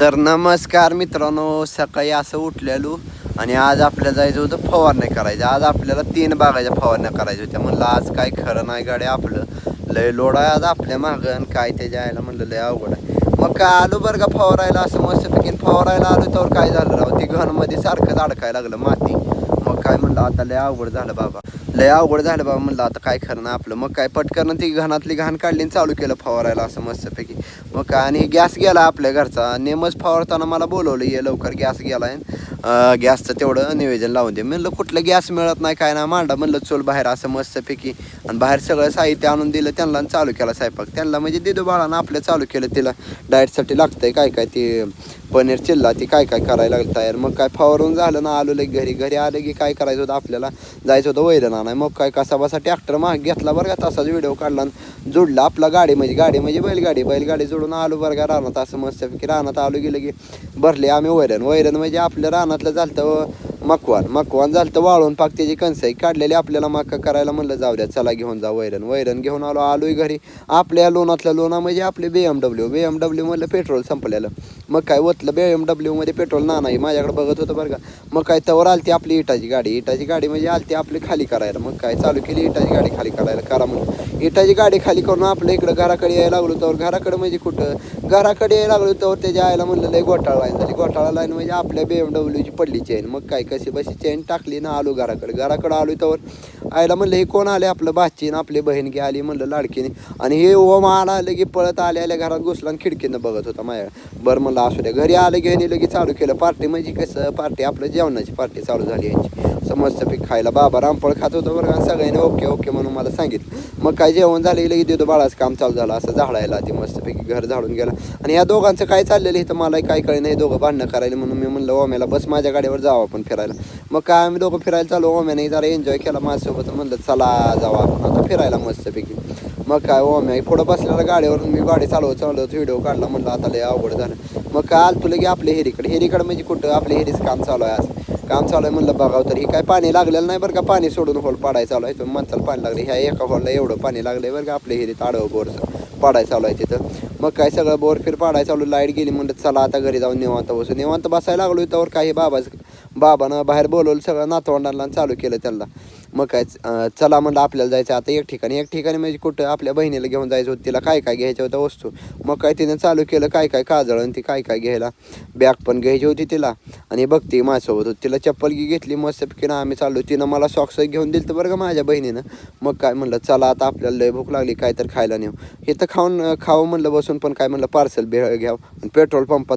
तर नमस्कार मित्रांनो, सकाळी असं उठलेलो आणि आज आपल्याला जायचं होतं फवारण्या करायच्या. आज आपल्याला 3 बागाच्या फवारण्या करायच्या होत्या. म्हणलं आज काय खरं नाही गाड्या, आपलं लय लोड आहे आज आपल्या मागं. काय ते जायला म्हणलं लय अवघड आहे. मग काय आलो बरं का फवारायला, असं मस्तपैकी फवारायला आलो तर काय झालं राव, ते घनमध्ये सारखंच अडकायला लागलं माती. मग काय म्हणलं आता लय अवघड झालं बाबा, लय अवघड झालं बाबा. म्हणलं आता काय खरं ना आपलं. मग काय पटकन ती घाणातली घाण काढली आणि चालू केलं फवारायला असं मस्तपैकी. मग काय आणि गॅस गेला आपल्या घरचा. नेमच फवारताना मला बोलवलं, ये लवकर गॅस गेलाय, गॅसचं तेवढं नियोजन लावून दे. म्हणलं कुठलं गॅस मिळत नाही काय ना, मांडा म्हणलं चोल बाहेर असं मस्तपैकी. आणि बाहेर सगळं साहित्य आणून दिलं त्यांना, चालू केला स्वयंपाक त्यांना. म्हणजे दिदू बाळानं आपलं चालू केलं. तिला डाएटसाठी लागतंय काय काय, ती पनीर चिल्ला ती काय काय करायला लागलं तयार. मग काय फवारून झालं ना, आलो लगे घरी आलं की काय करायचं होतं आपल्याला, जायचं होतं वैरण आणाय. मग काय कसा बसा ट्रॅक्टर माग घेतला बरं का, तसाच व्हिडिओ काढला जोडला आपला. गाडी म्हणजे बैलगाडी जोडून आलो बरं का रानात. असं मस्तपैकी रानात आलो गेलं की भरले आम्ही वैरण म्हणजे आपल्या रानातलं झालं मकवान झालं वाळून पाक त्याची कणसाई काढलेली आपल्याला मका करायला. म्हणलं जाऊ द्या चला घेऊन जा वैरण घेऊन आलोय घरी. आपल्या लोणातल्या लोणा म्हणजे आपले BMW मधलं पेट्रोल संपलेलं. मग काय ओतलं BMW मध्ये पेट्रोल नाही माझ्याकडे बघत होतं बरं का. मग काय तवर आलती आपली इटाची गाडी म्हणजे आलती आपली खाली करायला. मग काय चालू केली इटाची गाडी खाली करायला. करा म्हणून इटाची गाडी खाली करून आपल्या इकडं घराकडे यायला लागलो. तर घराकडे म्हणजे कुठं घराकडे यायला लागलो तर त्याच्या आयला म्हणलं लय घोटाळा लाईन म्हणजे आपल्या BMWची पडली चेन. मग काय कशी बशी चेन टाकली ना, आलो घराकडे आलो तर आयला म्हणलं हे कोण आले, आपलं भाचीन आपली बहीण की आली म्हणलं लाडकीने. आणि हे मला आलं की पळत आल्या घरात घुसला आणि खिडकीनं बघत होता माझ्या. बरं म्हणलं असू द्या. घरी आलं घेऊन लगेच चालू केलं पार्टी. म्हणजे कसं पार्टी आपलं जेवणाची पार्टी चालू झाली यांची. समजतं खायला. बाबा रामफळ खात होतं बरं का, सगळ्यांनी ओके म्हणून मला सांगितलं. मग काय जेवण झालं लगेच देतो बाळाचं काम चालू झालं. असं झाडायला ती मस्तपैकी घर झाडून गेला. आणि या दोघांचं काय चाललेलं इथं मला काय कळे नाही. दोघं भांडणं करायला म्हणून मी म्हणलं ओम्याला बस माझ्या गाडीवर जावं आपण फिरायला. मग काय आम्ही दोघं फिरायला चालू. ओम्याने जरा एन्जॉय केला माझ्यासोबत. म्हणलं चला जावा आपण आता फिरायला मस्तपैकी. मग काय ओम्या पुढं बसलेला गाडीवरून मी गाडी चालवत व्हिडिओ काढला. म्हणलं आता लय अवघड झालं. मग काय आलतो लगे आपल्या हेरीकडे म्हणजे कुठं आपल्या हेरीच काम चालू आहे. आज काम चालू आहे म्हणलं बघावं तर ही काय पाणी लागलेलं नाही बरं का. पाणी सोडून होल पाडायचं चालू आहे. माणसाला पाणी लागले. ह्या एका हॉलला एवढं पाणी लागलंय बरं का आपल्या हेरीत आडवं बोरचं पाडायचं चालू आहे तिथं. मग काय सगळं बोर पाडायचं चालू. लाईट गेली म्हणलं चला आता घरी जाऊन निवांत बसायला लागलो. त्यावर काही बाबानं बाहेर बोलवलं सगळं नातवंडांना चालू केलं त्यांना. मग काय चला म्हणलं आपल्याला जायचं आता एक ठिकाणी म्हणजे कुठं आपल्या बहिणीला घेऊन जायचं होतं. तिला काय घ्यायच्या होत्या वस्तू. मग काय तिनं चालू केलं काय काजळ आणि ती काय घ्यायला. बॅग पण घ्यायची होती तिला. आणि बघते माझ्यासोबत होती. तिला चप्पल घेतली मस्तपैकी ना आम्ही चाललो. तिनं मला सॉक्स घेऊन दिलं तर बरं का माझ्या बहिणीनं. मग काय म्हणलं चला आता आपल्याला लय भूक लागली काय तर खायला नेऊ. हे तर खावं म्हणलं बसून. पण काय म्हणलं पार्सल घ्यावं. पेट्रोल पंपात